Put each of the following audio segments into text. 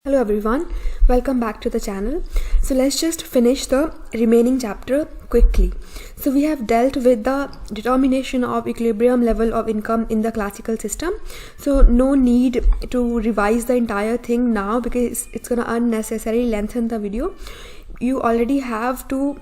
Hello everyone, welcome back to the channel. So let's just finish the remaining chapter quickly. So we have dealt with the determination of equilibrium level of income in the classical system. So no need to revise the entire thing now because it's gonna unnecessarily lengthen the video. You already have to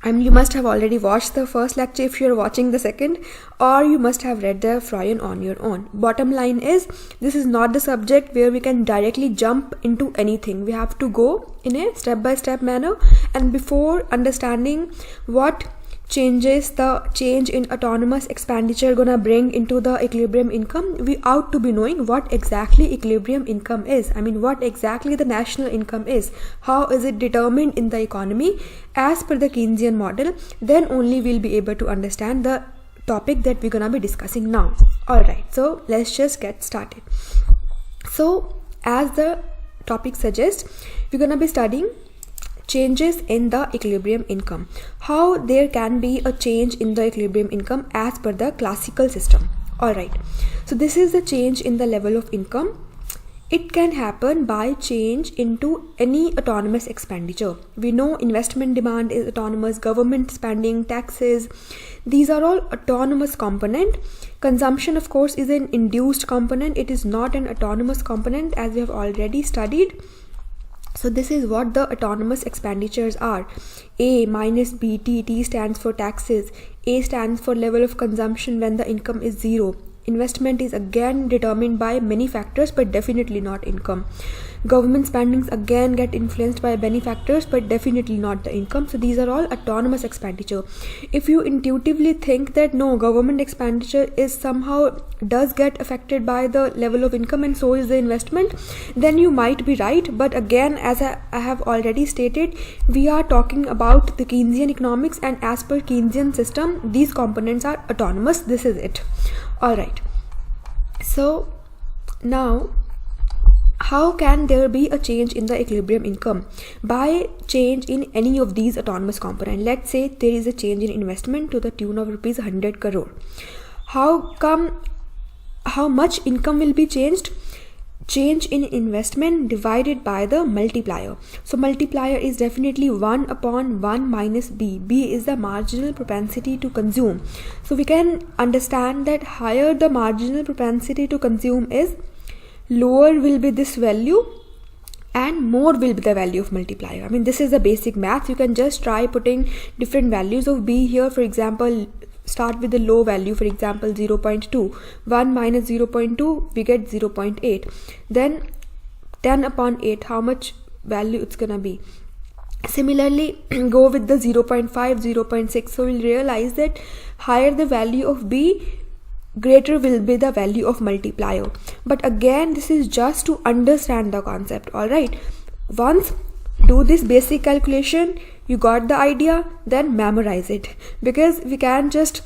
you must have already watched the first lecture if you're watching the second, or you must have read the Froyen on your own. Bottom line is, this is not the subject where we can directly jump into anything. We have to go in a step-by-step manner, and before understanding what changes the change in autonomous expenditure gonna bring into the equilibrium income, we ought to be knowing what exactly equilibrium income is. What exactly the national income is, how is it determined in the economy as per the Keynesian model. Then only we'll be able to understand the topic that we're gonna be discussing now. Alright, so let's just get started. So as the topic suggests, we're gonna be studying changes in the equilibrium income, how there can be a change in the equilibrium income as per the classical system. Alright, so this is the change in the level of income. It can happen by change into any autonomous expenditure. We know investment demand is autonomous, government spending, taxes, these are all autonomous component. Consumption of course is an induced component, it is not an autonomous component as we have already studied. So this is what the autonomous expenditures are. A minus B, T stands for taxes. A stands for level of consumption when the income is zero. Investment is again determined by many factors but definitely not income. Government spendings again get influenced by many factors but definitely not the income. So these are all autonomous expenditure. If you intuitively think that no, government expenditure is somehow does get affected by the level of income and so is the investment, then you might be right. But again, as I have already stated, we are talking about the Keynesian economics, and as per Keynesian system, these components are autonomous. This is it. Alright, so now how can there be a change in the equilibrium income? By change in any of these autonomous components. Let's say there is a change in investment to the tune of rupees 100 crore. How much income will be changed? Change in investment divided by the multiplier. So multiplier is definitely 1 upon 1 minus B. B is the marginal propensity to consume. So we can understand that higher the marginal propensity to consume is, lower will be this value and more will be the value of multiplier. This is the basic math. You can just try putting different values of B here. For example, start with the low value, for example 0.2. 1 minus 0.2, we get 0.8. Then 10 upon 8, how much value it's gonna be. Similarly, go with the 0.5, 0.6. So we'll realize that higher the value of B, greater will be the value of multiplier. But again, this is just to understand the concept. Alright, once do this basic calculation, you got the idea, then memorize it, because we can't just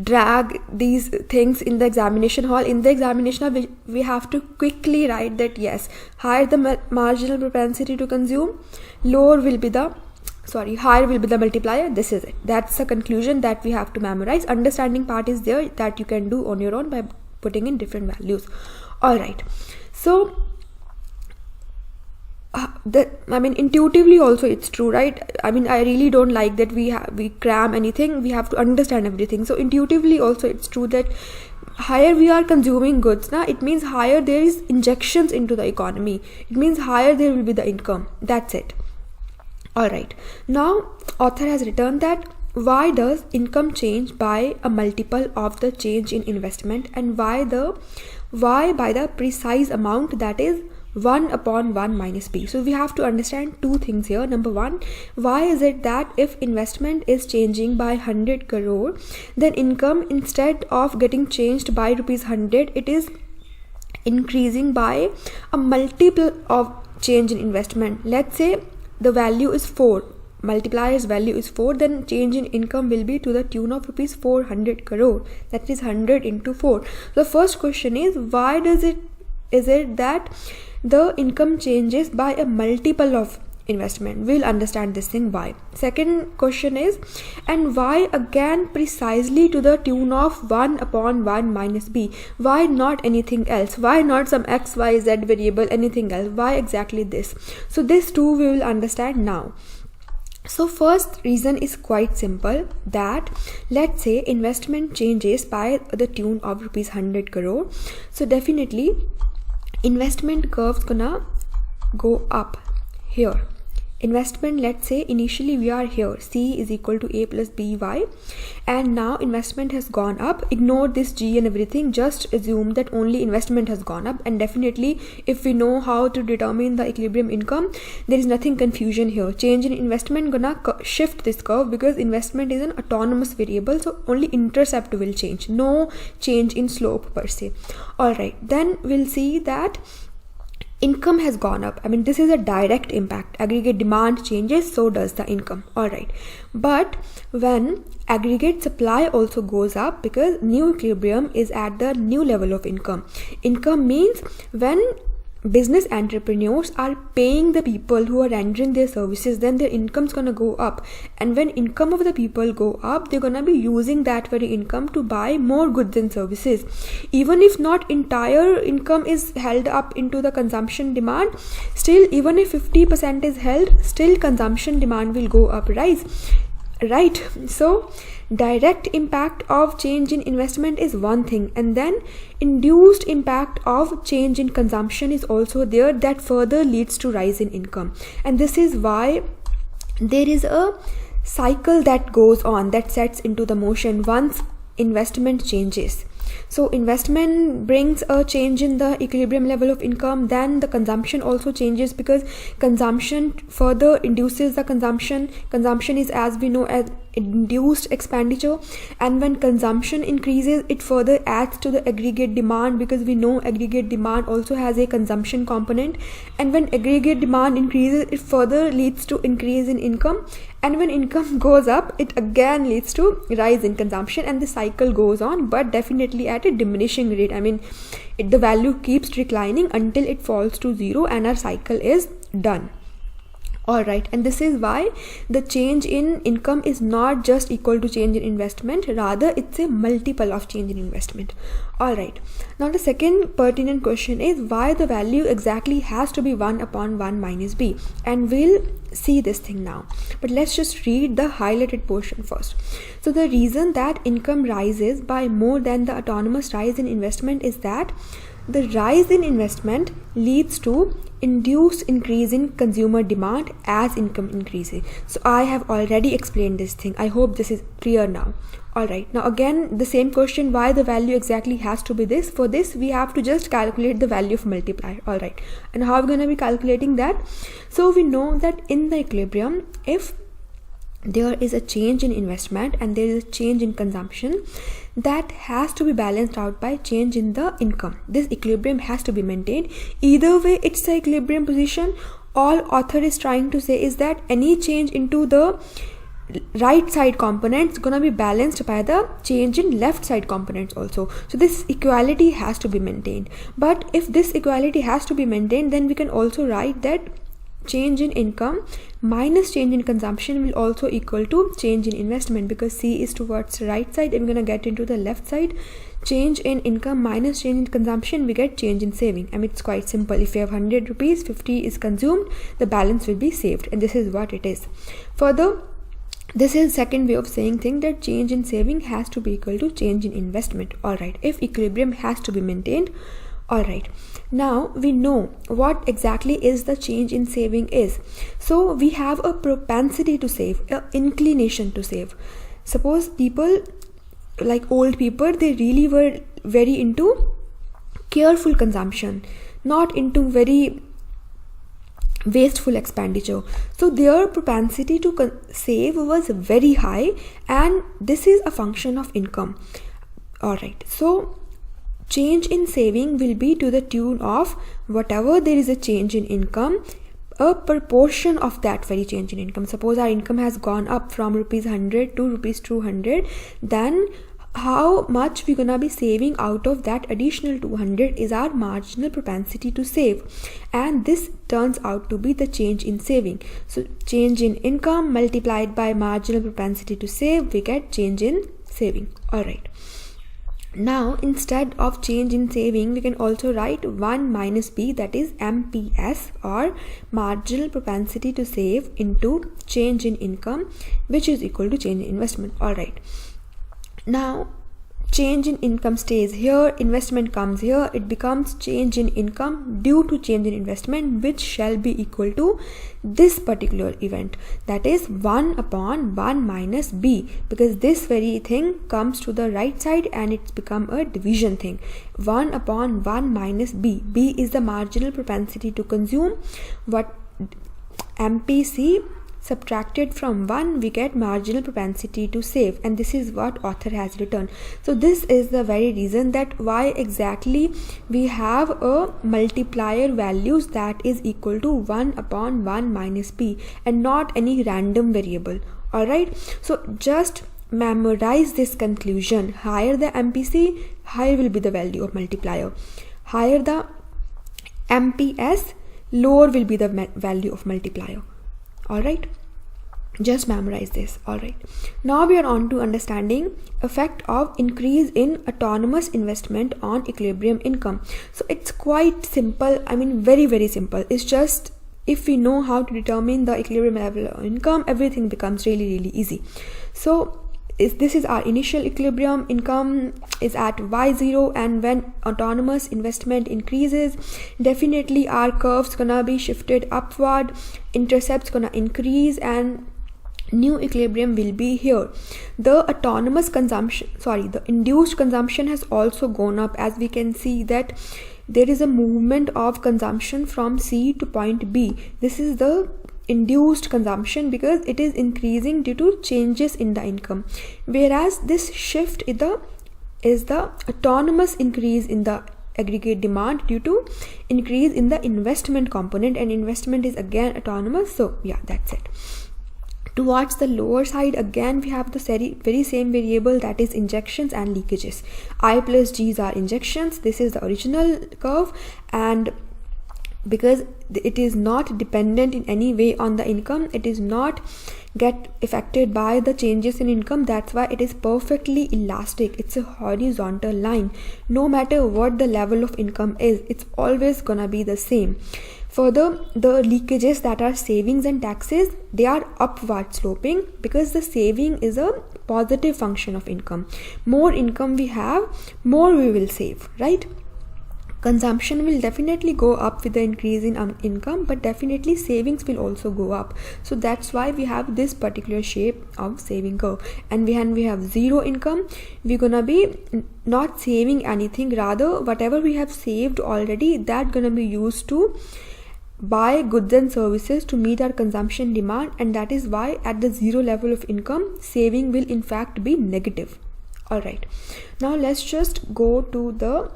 drag these things in the examination hall. In the examination hall, we have to quickly write that yes, higher the marginal propensity to consume, higher will be the multiplier. This is it. That's the conclusion that we have to memorize. Understanding part is there that you can do on your own by putting in different values. Alright, so intuitively also it's true, right? I really don't like that we cram anything. We have to understand everything. So intuitively also it's true that higher we are consuming goods, it means higher there is injections into the economy. It means higher there will be the income. That's it. Alright, now author has written that why does income change by a multiple of the change in investment, and why by the precise amount, that is 1 upon 1 minus B. So we have to understand two things here. Number one, why is it that if investment is changing by 100 crore, then income, instead of getting changed by rupees 100, it is increasing by a multiple of change in investment. Let's say the value is 4, multiplier's value is 4, then change in income will be to the tune of rupees 400 crore. That is 100 into 4. The first question is, why is it that the income changes by a multiple of investment. We'll understand this thing why. Second question is, and why again precisely to the tune of 1 upon 1 minus b? Why not anything else? Why not some x, y, z variable, anything else? Why exactly this? So this too we will understand now. So first reason is quite simple, that let's say investment changes by the tune of rupees 100 crore. So definitely investment curve's gonna go up here. Investment, let's say initially we are here, C is equal to A plus BY, and now investment has gone up. Ignore this G and everything, just assume that only investment has gone up. And definitely if we know how to determine the equilibrium income, there is nothing confusion here. Change in investment gonna shift this curve, because investment is an autonomous variable, so only intercept will change, no change in slope per se. Alright, then we'll see that income has gone up. I mean, this is a direct impact. Aggregate demand changes, so does the income. Alright, but when aggregate supply also goes up, because new equilibrium is at the new level of income. Income means when business entrepreneurs are paying the people who are rendering their services, then their income's gonna go up. And when income of the people go up, they're gonna be using that very income to buy more goods and services. Even if not entire income is held up into the consumption demand, still even if 50% is held, still consumption demand will go up, right? So direct impact of change in investment is one thing, and then induced impact of change in consumption is also there, that further leads to rise in income. And this is why there is a cycle that goes on, that sets into the motion once investment changes. So investment brings a change in the equilibrium level of income, then the consumption also changes, because consumption further induces the consumption. Consumption is, as we know, as induced expenditure, and when consumption increases, it further adds to the aggregate demand, because we know aggregate demand also has a consumption component, and when aggregate demand increases, it further leads to increase in income, and when income goes up, it again leads to rise in consumption, and the cycle goes on, but definitely at a diminishing rate. I mean, the value keeps declining until it falls to zero and our cycle is done. Alright, and this is why the change in income is not just equal to change in investment, rather it's a multiple of change in investment. Alright, now the second pertinent question is why the value exactly has to be 1 upon 1 minus b, and we'll see this thing now. But let's just read the highlighted portion first. So the reason that income rises by more than the autonomous rise in investment is that the rise in investment leads to induced increase in consumer demand as income increases. So I have already explained this thing. I hope this is clear now. Alright, now again the same question, why the value exactly has to be this. For this we have to just calculate the value of multiplier. Alright, and how are we going to be calculating that? So we know that in the equilibrium, if there is a change in investment and there is a change in consumption, that has to be balanced out by change in the income. This equilibrium has to be maintained. Either way, it's the equilibrium position. All author is trying to say is that any change into the right side components gonna be balanced by the change in left side components also. So this equality has to be maintained. But if this equality has to be maintained, then we can also write that change in income minus change in consumption will also equal to change in investment, because C is towards the right side and we're going to get into the left side. Change in income minus change in consumption, we get change in saving. I mean, it's quite simple. If you have 100 rupees, 50 is consumed, the balance will be saved, and this is what it is. Further, this is second way of saying thing, that change in saving has to be equal to change in investment. Alright, if equilibrium has to be maintained. Alright, now we know what exactly is the change in saving is. So we have a propensity to save, an inclination to save. Suppose people, like old people, they really were very into careful consumption, not into very wasteful expenditure. So their propensity to save was very high, and this is a function of income. Alright, so change in saving will be to the tune of whatever there is a change in income, a proportion of that very change in income. Suppose our income has gone up from rupees 100 to rupees 200, then how much we're gonna be saving out of that additional 200 is our marginal propensity to save, and this turns out to be the change in saving. So change in income multiplied by marginal propensity to save, we get change in saving. All right, now instead of change in saving, we can also write 1 minus b, that is MPS, or marginal propensity to save, into change in income, which is equal to change in investment. All right, now change in income stays here, investment comes here, it becomes change in income due to change in investment, which shall be equal to this particular event, that is 1 upon 1 minus b, because this very thing comes to the right side and it's become a division thing. 1 upon 1 minus b, b is the marginal propensity to consume. What MPC subtracted from 1, we get marginal propensity to save, and this is what author has written. So this is the very reason that why exactly we have a multiplier values that is equal to 1 upon 1 minus p and not any random variable. All right, so just memorize this conclusion. Higher the MPC, higher will be the value of multiplier. Higher the MPS, lower will be the value of multiplier. All right, just memorize this. All right, now we are on to understanding effect of increase in autonomous investment on equilibrium income. So it's quite simple, I mean very simple. It's just if we know how to determine the equilibrium level of income, everything becomes really easy. So this is our initial equilibrium, income is at y0, and when autonomous investment increases, definitely our curve's gonna be shifted upward, intercepts gonna increase, and new equilibrium will be here. The induced consumption has also gone up, as we can see that there is a movement of consumption from C to point B. This is the induced consumption because it is increasing due to changes in the income, whereas this shift is the autonomous increase in the aggregate demand due to increase in the investment component, and investment is again autonomous. So yeah, that's it. Towards the lower side, again we have the very same variable, that is injections and leakages. I plus G's are injections, this is the original curve, and because it is not dependent in any way on the income, it is not get affected by the changes in income, that's why it is perfectly elastic. It's a horizontal line. No matter what the level of income is, it's always gonna be the same. Further, the leakages, that are savings and taxes, they are upward sloping because the saving is a positive function of income. More income we have, more we will save, right? Consumption will definitely go up with the increase in income, but definitely savings will also go up. So that's why we have this particular shape of saving curve. And when we have zero income, we're gonna be not saving anything, rather whatever we have saved already, that gonna be used to buy goods and services to meet our consumption demand, and that is why at the zero level of income, saving will in fact be negative. All right, now let's just go to the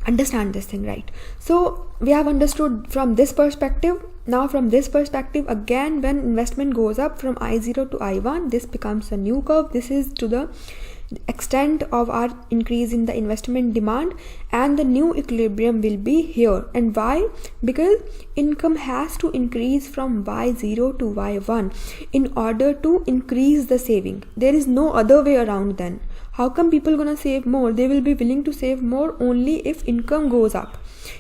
understand this thing, right? So we have understood from this perspective. Now from this perspective, again, when investment goes up from I0 to I1, this becomes a new curve. This is to the extent of our increase in the investment demand, and the new equilibrium will be here. And why? Because income has to increase from Y0 to Y1 in order to increase the saving. There is no other way around then. How come people gonna save more? They will be willing to save more only if income goes up.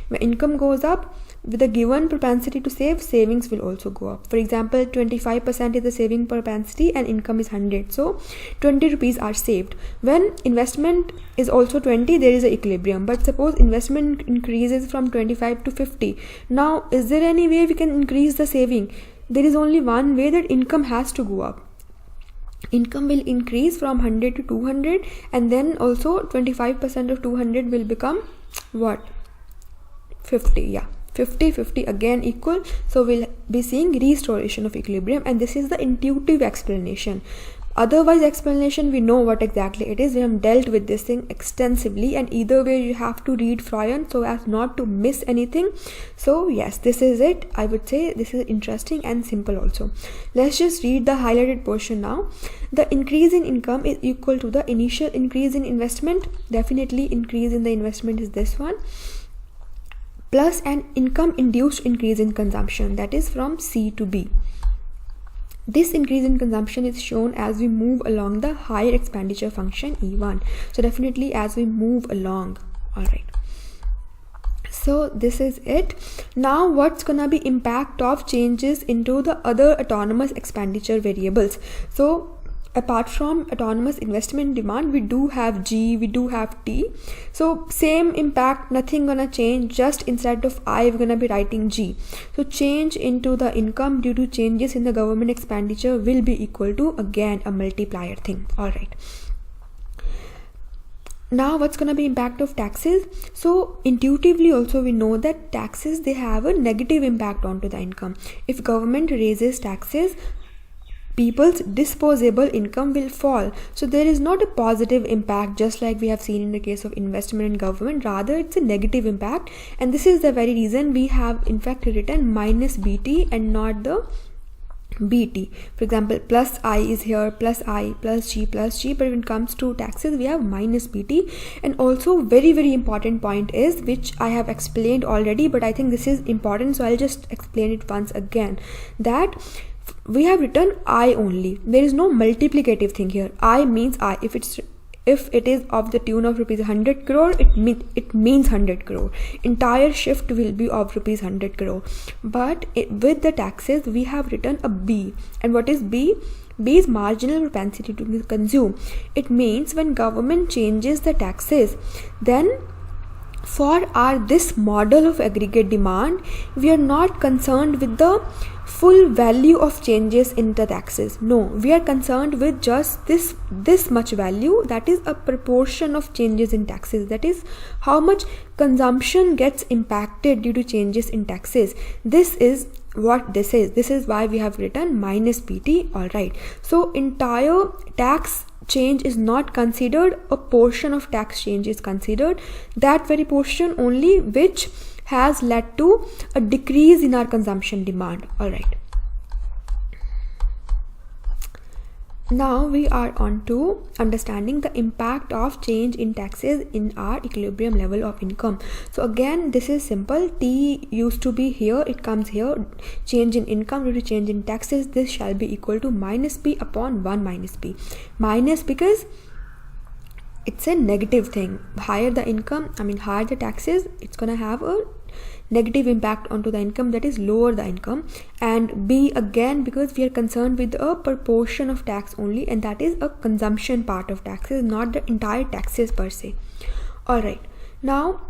When income goes up, with a given propensity to save, savings will also go up. For example, 25% is the saving propensity and income is 100. So 20 rupees are saved. When investment is also 20, there is an equilibrium. But suppose investment increases from 25 to 50. Now, is there any way we can increase the saving? There is only one way, that income has to go up. Income will increase from 100 to 200, and then also 25% of 200 will become what? 50. Yeah, 50 again equal. So we'll be seeing restoration of equilibrium, and this is the intuitive explanation. otherwise explanation we know what exactly it is. We have dealt with this thing extensively, and either way you have to read Froyen so as not to miss anything. So yes, this is it. I would say this is interesting and simple also. Let's just read the highlighted portion now. The increase in income is equal to the initial increase in investment. Definitely increase in the investment is this one, plus an income induced increase in consumption, that is from C to B. This increase in consumption is shown as we move along the higher expenditure function E1. So definitely as we move along. All right. So this is it. Now what's gonna be impact of changes into the other autonomous expenditure variables? So apart from autonomous investment demand, we do have G, we do have T. So same impact, nothing gonna change, just instead of I we're gonna be writing G. So change into the income due to changes in the government expenditure will be equal to again a multiplier thing. All right. Now what's gonna be impact of taxes? So intuitively also we know that taxes, they have a negative impact onto the income. If government raises taxes, people's disposable income will fall. So there is not a positive impact just like we have seen in the case of investment in government, rather it's a negative impact, and this is the very reason we have in fact written minus BT and not the BT. For example, plus I is here, plus I, plus G, but when it comes to taxes we have minus BT. And also very important point is, which I have explained already, but I think this is important, so I'll just explain it once again, that we have written I only. There is no multiplicative thing here. I means I. If it is of the tune of rupees 100 crore, it means 100 crore. Entire shift will be of rupees 100 crore. But with the taxes, we have written a B. And what is B? B is marginal propensity to consume. It means when government changes the taxes, then for this model of aggregate demand, we are not concerned with the full value of changes in the taxes. No, we are concerned with just this much value, that is a proportion of changes in taxes, that is how much consumption gets impacted due to changes in taxes. This is what this is. This is why we have written minus BT. All right. So entire tax change is not considered, a portion of tax change is considered, that very portion only which has led to a decrease in our consumption demand. All right. Now we are on to understanding the impact of change in taxes in our equilibrium level of income. So again, this is simple. T used to be here, it comes here. Change in income due to change in taxes, this shall be equal to minus P upon 1 minus P. Minus because it's a negative thing. Higher the income, higher the taxes, it's gonna have a negative impact onto the income, that is lower the income. And B again because we are concerned with a proportion of tax only, and that is a consumption part of taxes, not the entire taxes per se. All right. Now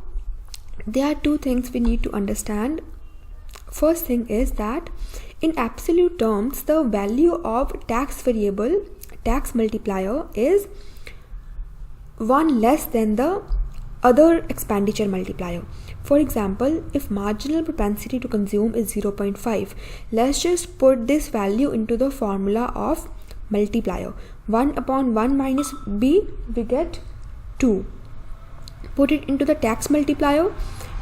there are two things we need to understand. First thing is that in absolute terms, the value of tax variable, tax multiplier, is 1 less than the other expenditure multiplier. For example, if marginal propensity to consume is 0.5, let's just put this value into the formula of multiplier. 1 upon 1 minus B, we get 2. Put it into the tax multiplier,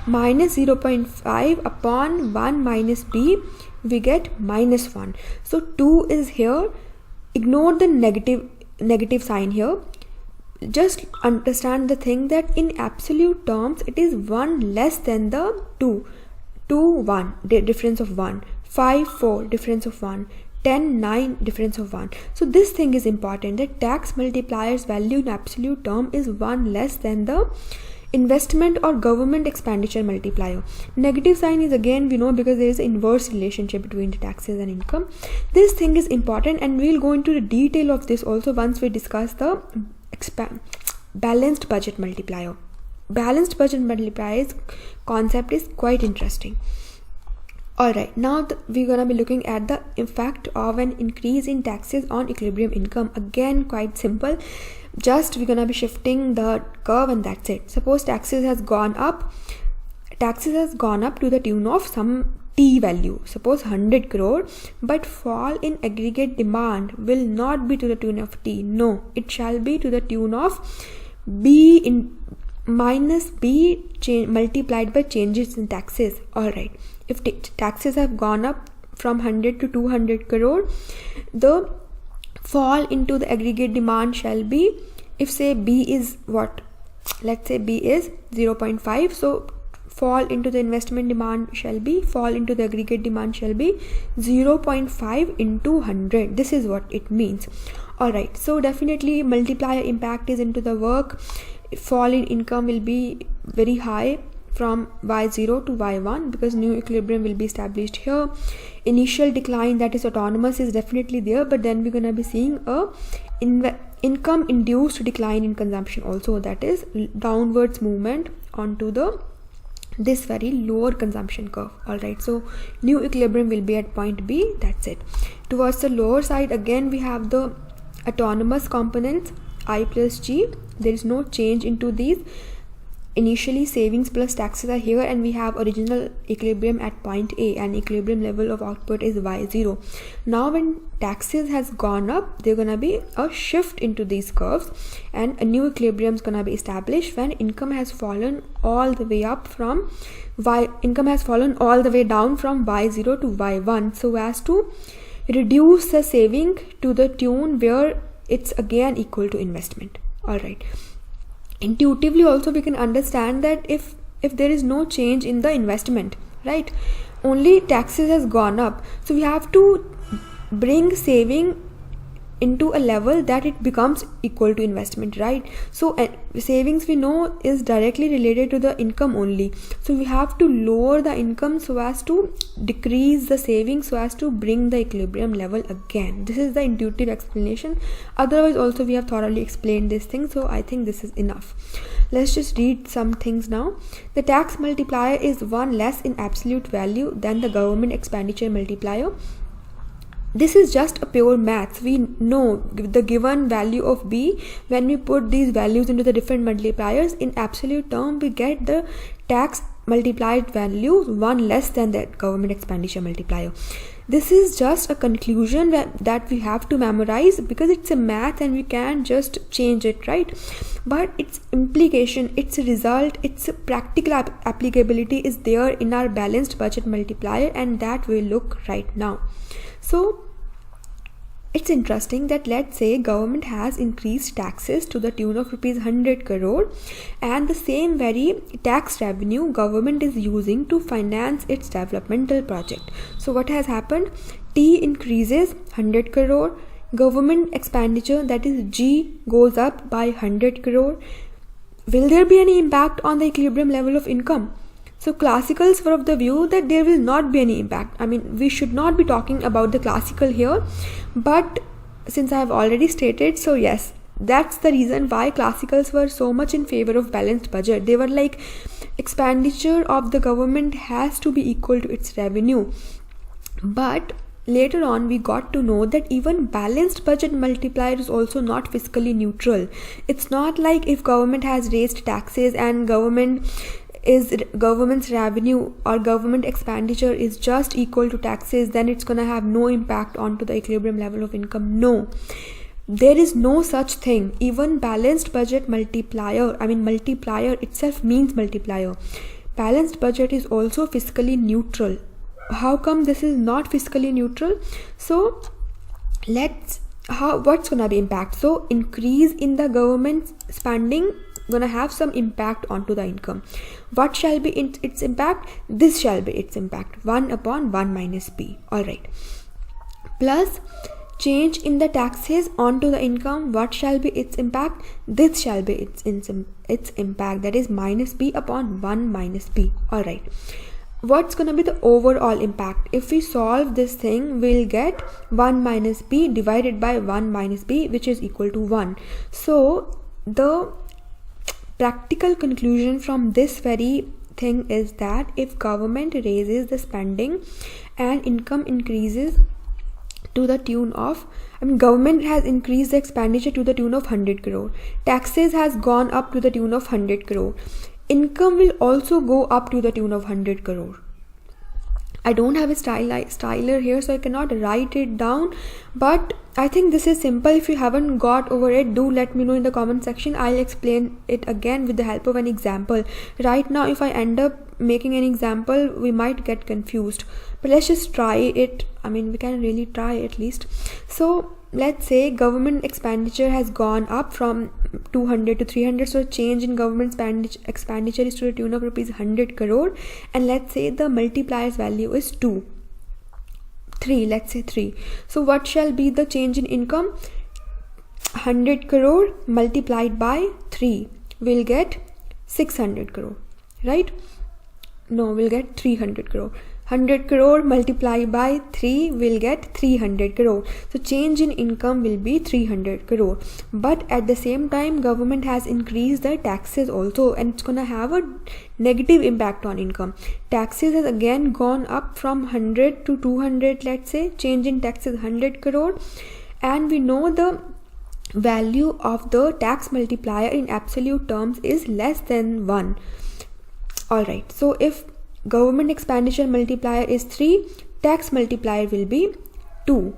minus 0.5 upon 1 minus B, we get minus 1. So 2 is here. Ignore the negative sign here. Just understand the thing that in absolute terms it is 1 less than the 2. 1 difference of 1, 5 4 difference of 1, 10 9 difference of 1. So this thing is important, that tax multiplier's value in absolute term is 1 less than the investment or government expenditure multiplier. Negative sign is again we know because there is an inverse relationship between the taxes and income. This thing is important, and we'll go into the detail of this also once we discuss the balanced budget multiplier. Balanced budget multiplier's concept is quite interesting. Alright, now we're gonna be looking at the effect of an increase in taxes on equilibrium income. Again, quite simple. Just we're gonna be shifting the curve and that's it. Suppose taxes has gone up to the tune of some T value, suppose 100 crore, but fall in aggregate demand will not be to the tune of T. No, it shall be to the tune of B in minus B multiplied by changes in taxes. Alright, if taxes have gone up from 100 to 200 crore, the fall into the aggregate demand shall be, if say B is what, let's say B is 0.5, so fall into the investment demand shall be, fall into the aggregate demand shall be 0.5 into 100. This is what it means. Alright, so definitely multiplier impact is into the work. Fall in income will be very high from Y0 to Y1 because new equilibrium will be established here. Initial decline, that is autonomous, is definitely there, but then we're gonna be seeing a income induced decline in consumption also, that is downwards movement onto the this very lower consumption curve. Alright, so new equilibrium will be at point B. That's it. Towards the lower side, again we have the autonomous components I plus G. There is no change into these. Initially savings plus taxes are here, and we have original equilibrium at point A, and equilibrium level of output is Y0. Now when taxes has gone up, there's gonna be a shift into these curves, and a new equilibrium is gonna be established when income has fallen all the way up from income has fallen all the way down from Y0 to Y1, so as to reduce the saving to the tune where it's again equal to investment. Alright, intuitively also we can understand that if there is no change in the investment, right, only taxes has gone up, so we have to bring saving into a level that it becomes equal to investment, right? So savings we know is directly related to the income only, so we have to lower the income so as to decrease the savings, so as to bring the equilibrium level again. This is the intuitive explanation. Otherwise also we have thoroughly explained this thing, so I think this is enough. Let's just read some things now. The tax multiplier is 1 less in absolute value than the government expenditure multiplier. This is just a pure maths. We know the given value of B, when we put these values into the different multipliers, in absolute term we get the tax multiplied value 1 less than the government expenditure multiplier. This is just a conclusion that we have to memorize because it's a math and we can't just change it, right? But its implication, its result, its practical applicability is there in our balanced budget multiplier, and that will look right now. So it's interesting that, let's say government has increased taxes to the tune of rupees 100 crore, and the same very tax revenue government is using to finance its developmental project. So what has happened? T increases 100 crore, government expenditure, that is G, goes up by 100 crore. Will there be any impact on the equilibrium level of income? So classicals were of the view that there will not be any impact. I mean, we should not be talking about the classical here, but since I have already stated, so yes, that's the reason why classicals were so much in favor of balanced budget. They were like, expenditure of the government has to be equal to its revenue. But later on we got to know that even balanced budget multiplier is also not fiscally neutral. It's not like if government has raised taxes and government's revenue or government expenditure is just equal to taxes, then it's gonna have no impact onto the equilibrium level of income. No, there is no such thing. Even balanced budget multiplier, I mean multiplier itself means multiplier. Balanced budget is also fiscally neutral. How come this is not fiscally neutral? So what's gonna be impact? So increase in the government spending gonna have some impact onto the income. What shall be its impact? This shall be its impact, 1 upon 1 minus B. Alright, plus change in the taxes onto the income. What shall be its impact? This shall be its impact, that is minus B upon 1 minus B. Alright, what's gonna be the overall impact? If we solve this thing, we'll get 1 minus B divided by 1 minus B, which is equal to 1. So the practical conclusion from this very thing is that if government raises the spending and income increases to the tune of, government has increased the expenditure to the tune of 100 crore, taxes has gone up to the tune of 100 crore, income will also go up to the tune of 100 crore. I don't have a styler here, so I cannot write it down, but I think this is simple. If you haven't got over it, do let me know in the comment section. I'll explain it again with the help of an example. Right now, if I end up making an example, we might get confused, but let's just try it. I mean, we can really try at least. So let's say government expenditure has gone up from 200 to 300, so change in government expenditure is to the tune of rupees 100 crore, and let's say the multiplier's value is 3, let's say 3. So what shall be the change in income? 100 crore multiplied by 3 will get 600 crore, right? No, we'll get 300 crore. 100 crore multiplied by 3 will get 300 crore. So change in income will be 300 crore. But at the same time, government has increased the taxes also, and it's gonna have a negative impact on income. Taxes has again gone up from 100 to 200, let's say. Change in taxes 100 crore. And we know the value of the tax multiplier in absolute terms is less than 1. Alright, so if government expenditure multiplier is 3, tax multiplier will be 2.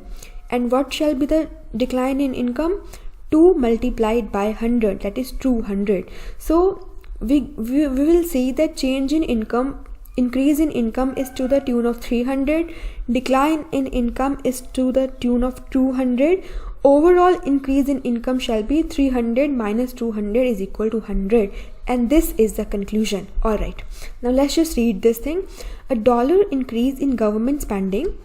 And what shall be the decline in income? 2 multiplied by 100, that is 200. So we will see that change in income, increase in income is to the tune of 300, decline in income is to the tune of 200. Overall increase in income shall be 300 minus 200 is equal to 100. And this is the conclusion. Alright, now let's just read this thing. A dollar increase in government spending.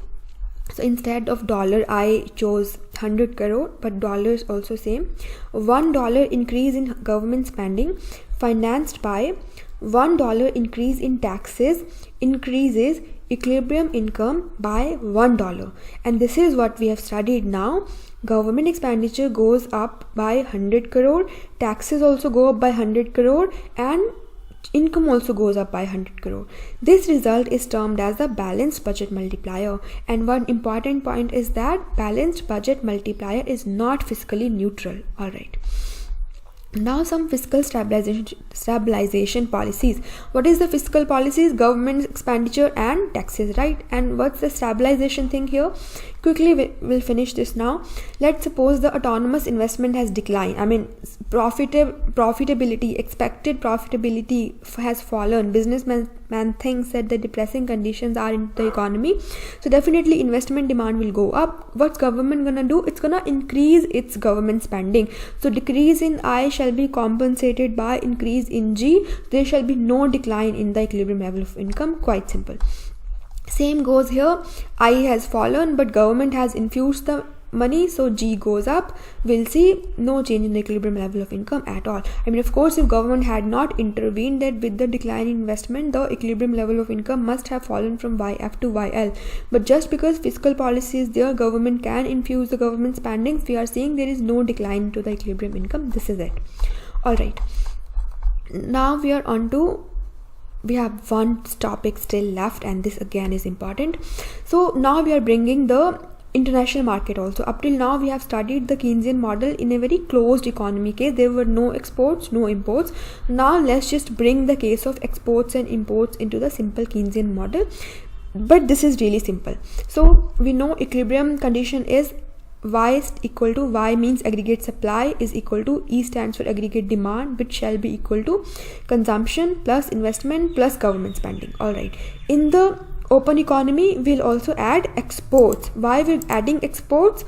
So instead of dollar, I chose 100 crore, but dollar is also same. $1 increase in government spending financed by $1 increase in taxes increases equilibrium income by $1. And this is what we have studied now. Government expenditure goes up by 100 crore, taxes also go up by 100 crore, and income also goes up by 100 crore. This result is termed as the balanced budget multiplier. And one important point is that balanced budget multiplier is not fiscally neutral. Alright. Now some fiscal stabilization policies. What is the fiscal policies? Government expenditure and taxes, right? And what's the stabilization thing here? Quickly we'll finish this now. Let's suppose the autonomous investment has declined. I mean, profitability, expected profitability has fallen. Businessman thinks that the depressing conditions are in the economy, so definitely investment demand will go up. What's government gonna do? It's gonna increase its government spending. So decrease in I shall be compensated by increase in G. There shall be no decline in the equilibrium level of income. Quite simple. Same goes here. I has fallen, but government has infused the money, so G goes up. We'll see no change in the equilibrium level of income at all. I mean, of course, if government had not intervened that with the decline in investment, the equilibrium level of income must have fallen from YF to YL. But just because fiscal policy is there, government can infuse the government spendings, we are saying there is no decline to the equilibrium income. This is it. Alright. Now we are on to, we have one topic still left, and this again is important. So now we are bringing the international market also. Up till now we have studied the Keynesian model in a very closed economy case. There were no exports, no imports. Now let's just bring the case of exports and imports into the simple Keynesian model. But this is really simple. So we know equilibrium condition is Y is equal to, Y means aggregate supply is equal to, E stands for aggregate demand, which shall be equal to consumption plus investment plus government spending. Alright. In the open economy, we'll also add exports. Why we're adding exports?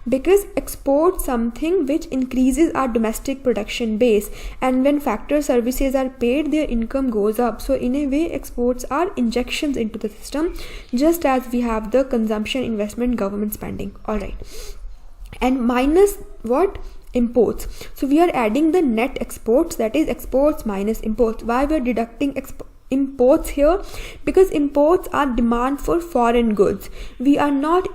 Because exports something which increases our domestic production base, and when factor services are paid, their income goes up. So in a way, exports are injections into the system, just as we have the consumption, investment, government spending. Alright. And minus what? Imports. So we are adding the net exports, that is exports minus imports. Why we are deducting imports here? Because imports are demand for foreign goods. We are not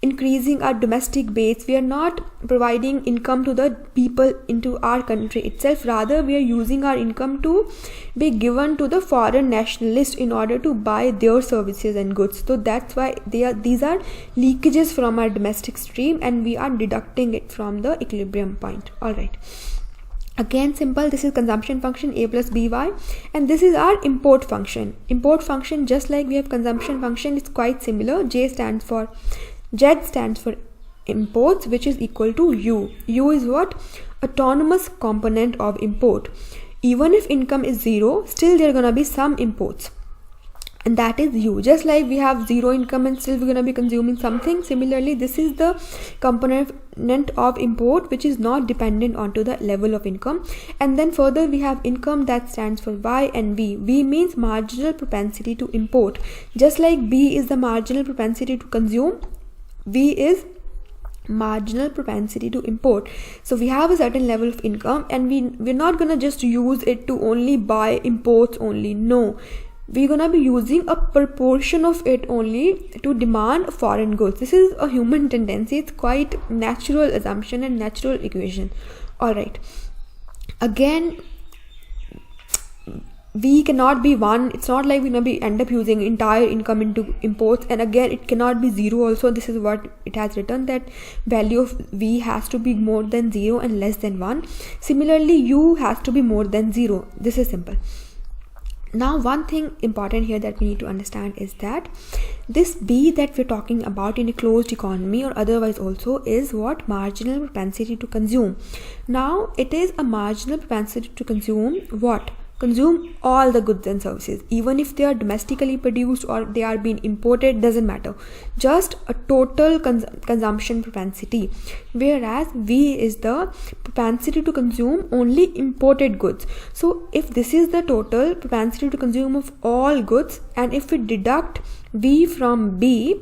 increasing our domestic base. We are not providing income to the people into our country itself. Rather, we are using our income to be given to the foreign nationalists in order to buy their services and goods. So that's why these are leakages from our domestic stream, and we are deducting it from the equilibrium point. Alright. Again simple, this is consumption function a plus by, and this is our import function. Import function, just like we have consumption function, it's quite similar. Z stands for imports, which is equal to u. U is what? Autonomous component of import. Even if income is 0, still there are gonna be some imports, and that is u. Just like we have 0 income and still we're gonna be consuming something, similarly this is the component of import which is not dependent onto the level of income. And then further we have income, that stands for y, and v. V means marginal propensity to import. Just like b is the marginal propensity to consume, v is marginal propensity to import. So we have a certain level of income, and we're not gonna just use it to only buy imports only. No, we're gonna be using a proportion of it only to demand foreign goods. This is a human tendency. It's quite natural assumption and natural equation. All right, again v cannot be 1. It's not like we're gonna be end up using entire income into imports, and again it cannot be 0 also. This is what it has written, that value of v has to be more than 0 and less than 1. Similarly u has to be more than 0. This is simple. Now one thing important here that we need to understand is that this b that we're talking about in a closed economy or otherwise also is what? Marginal propensity to consume. Now it is a marginal propensity to consume what? Consume all the goods and services, even if they are domestically produced or they are being imported, doesn't matter, just a total consumption propensity. Whereas v is the propensity to consume only imported goods. So if this is the total propensity to consume of all goods, and if we deduct v from b,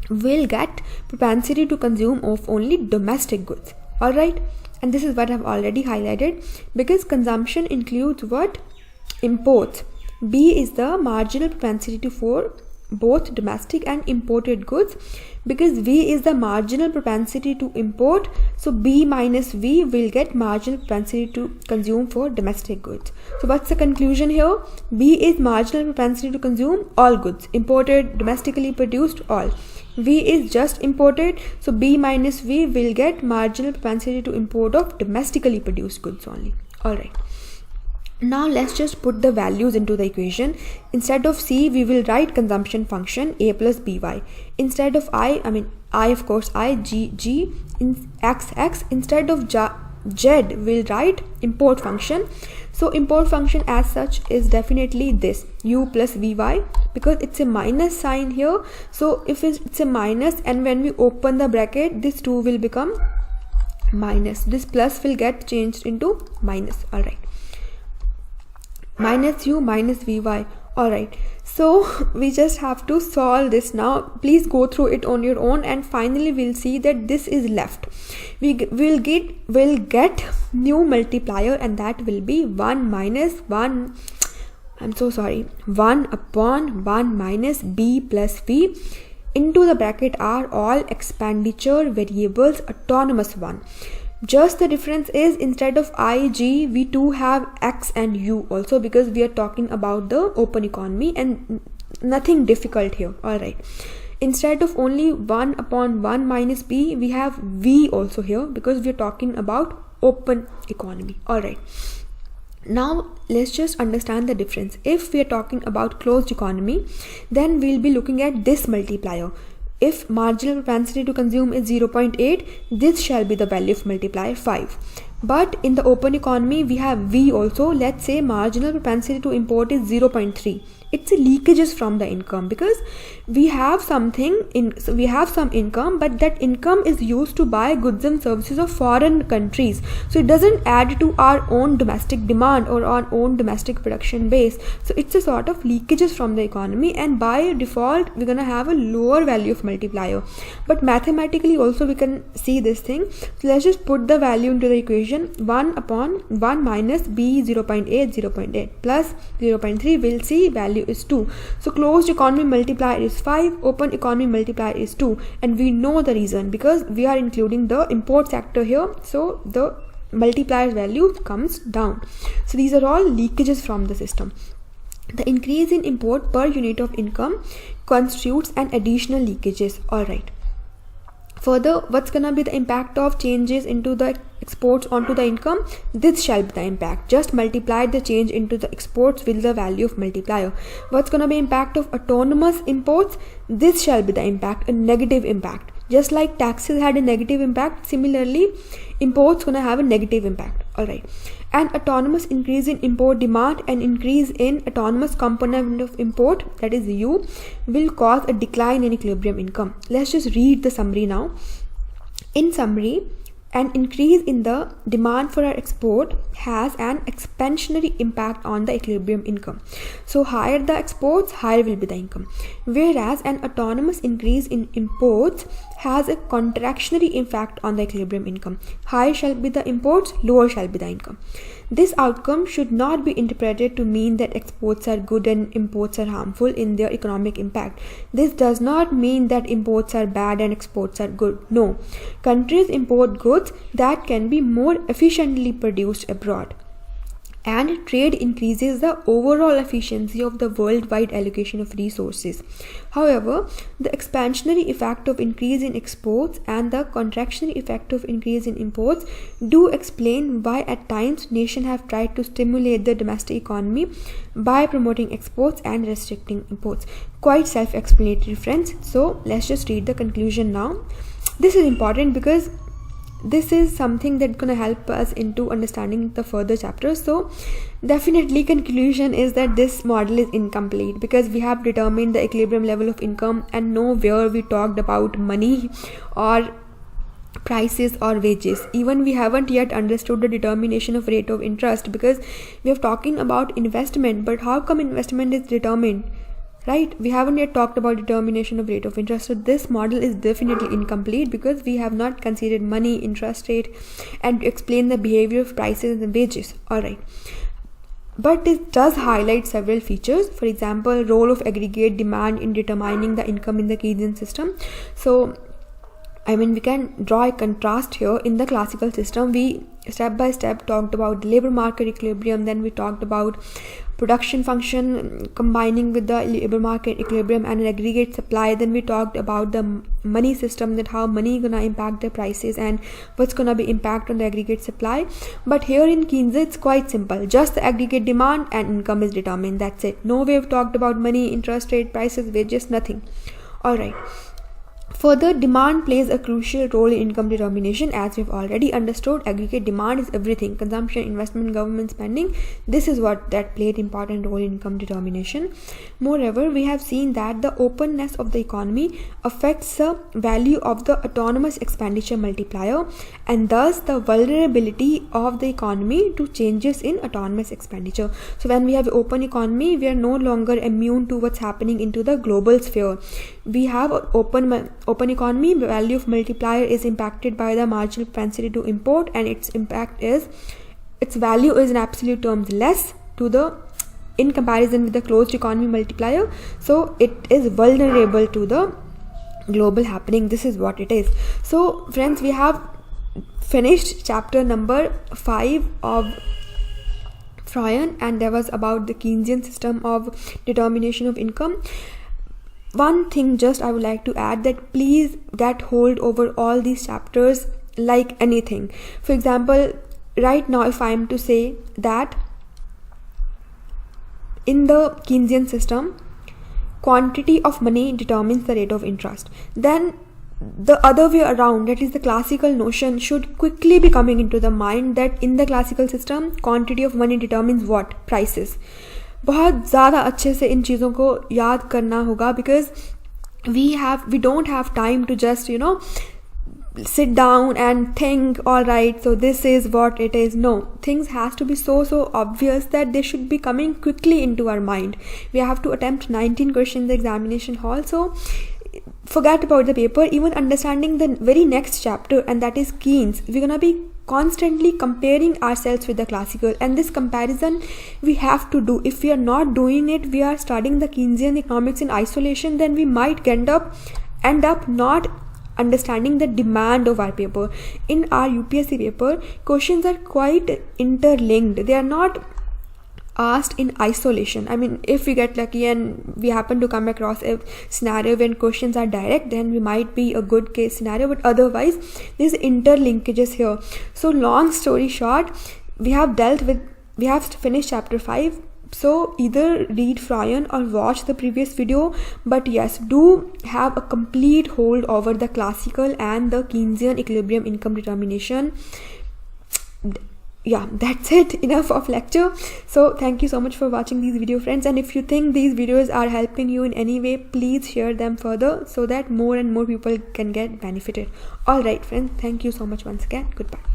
we'll get propensity to consume of only domestic goods. All right, and this is what I've already highlighted, because consumption includes what? Imports. B is the marginal propensity for both domestic and imported goods. Because V is the marginal propensity to import, so B minus V will get marginal propensity to consume for domestic goods. So what's the conclusion here? B is marginal propensity to consume all goods, imported, domestically produced, all. V is just imported, so B minus V will get marginal propensity to import of domestically produced goods only. Alright. Now let's just put the values into the equation. Instead of C, we will write consumption function A plus BY. Instead of I of course G in X. Instead of Z, we'll write import function. So import function as such is definitely this, U plus VY, because it's a minus sign here. So if it's a minus, and when we open the bracket, this 2 will become minus. This plus will get changed into minus. Alright. Minus U minus VY. Alright. So we just have to solve this now. Please go through it on your own, and finally we'll see that this is left. We'll get new multiplier, and that will be 1 minus 1. I'm so sorry. 1 upon 1 minus B plus V. Into the bracket are all expenditure variables, autonomous one. Just the difference is, instead of I, G, we too have X and U also, because we are talking about the open economy and nothing difficult here. Alright. Instead of only 1 upon 1 minus B, we have V also here, because we are talking about open economy. Alright. Now let's just understand the difference. If we are talking about closed economy, then we'll be looking at this multiplier. If marginal propensity to consume is 0.8, this shall be the value of multiplier 5. But in the open economy, we have V also. Let's say marginal propensity to import is 0.3. It's leakages from the income, because we have some income, but that income is used to buy goods and services of foreign countries. So it doesn't add to our own domestic demand or our own domestic production base. So it's a sort of leakages from the economy, and by default we're gonna have a lower value of multiplier. But mathematically also we can see this thing. So let's just put the value into the equation. 1 upon 1 minus B 0.8 plus 0.3, we'll see value is 2. So closed economy multiplier is 5, open economy multiplier is 2, and we know the reason, because we are including the import sector here, so the multiplier value comes down. So these are all leakages from the system. The increase in import per unit of income constitutes an additional leakages. Alright. Further, what's gonna be the impact of changes into the exports onto the income, this shall be the impact. Just multiply the change into the exports with the value of multiplier. What's going to be impact of autonomous imports? This shall be the impact, a negative impact. Just like taxes had a negative impact, similarly imports going to have a negative impact. Alright, an autonomous increase in import demand and increase in autonomous component of import, that is U, will cause a decline in equilibrium income. Let's just read the summary now. In summary, an increase in the demand for our export has an expansionary impact on the equilibrium income. So higher the exports, higher will be the income. Whereas an autonomous increase in imports has a contractionary impact on the equilibrium income. Higher shall be the imports, lower shall be the income. This outcome should not be interpreted to mean that exports are good and imports are harmful in their economic impact. This does not mean that imports are bad and exports are good. No. Countries import goods that can be more efficiently produced abroad. And trade increases the overall efficiency of the worldwide allocation of resources. However, the expansionary effect of increase in exports and the contractionary effect of increase in imports do explain why at times nations have tried to stimulate the domestic economy by promoting exports and restricting imports. Quite self-explanatory, friends. So let's just read the conclusion now. This is important because this is something that's going to help us into understanding the further chapters. So definitely conclusion is that this model is incomplete because we have determined the equilibrium level of income and nowhere we talked about money or prices or wages. Even we haven't yet understood the determination of rate of interest because we are talking about investment, but how come investment is determined? Right, we haven't yet talked about determination of rate of interest. So this model is definitely incomplete because we have not considered money, interest rate, and explain the behavior of prices and wages. Alright, but it does highlight several features. For example, role of aggregate demand in determining the income in the Keynesian system. So we can draw a contrast here. In the classical system, we step by step talked about the labor market equilibrium, then we talked about production function combining with the labor market equilibrium and an aggregate supply. Then we talked about the money system, that how money gonna impact the prices and what's gonna be impact on the aggregate supply. But here in Keynes it's quite simple, just the aggregate demand and income is determined, that's it. No way we've talked about money, interest rate, prices, wages, nothing. Alright, further, demand plays a crucial role in income determination. As we've already understood, aggregate demand is everything: consumption, investment, government spending. This is what that played important role in income determination. Moreover, we have seen that the openness of the economy affects the value of the autonomous expenditure multiplier and thus the vulnerability of the economy to changes in autonomous expenditure. So when we have open economy, we are no longer immune to what's happening into the global sphere. We have open economy, value of multiplier is impacted by the marginal propensity to import, and its value is in absolute terms less to the in comparison with the closed economy multiplier. So it is vulnerable to the global happening. This is what it is. So friends, we have finished chapter number 5 of Froyen, and that was about the Keynesian system of determination of income. One thing just I would like to add, that please get hold over all these chapters like anything. For example, right now if I am to say that in the Keynesian system, quantity of money determines the rate of interest, then the other way around, that is the classical notion, should quickly be coming into the mind, that in the classical system quantity of money determines what? Prices. बहुत ज़्यादा अच्छे से इन चीज़ों को याद करना होगा, because we don't have time to just sit down and think, all right, so this is what it is. No, things has to be so obvious that they should be coming quickly into our mind. We have to attempt 19 questions in the examination hall, so forget about the paper. Even understanding the very next chapter, and that is Keynes, we're gonna be constantly comparing ourselves with the classical, and this comparison we have to do. If we are not doing it, we are studying the Keynesian economics in isolation, then we might end up not understanding the demand of our paper. In our UPSC paper, questions are quite interlinked. They are not asked in isolation. I mean, if we get lucky and we happen to come across a scenario when questions are direct, then we might be a good case scenario, but otherwise there's interlinkages here. So long story short, we have finished chapter 5. So either read Froyen or watch the previous video, but yes, do have a complete hold over the classical and the Keynesian equilibrium income determination. Yeah, that's it, enough of lecture. So thank you so much for watching these video, friends, and if you think these videos are helping you in any way, please share them further so that more and more people can get benefited. All right, friends, thank you so much once again. Goodbye.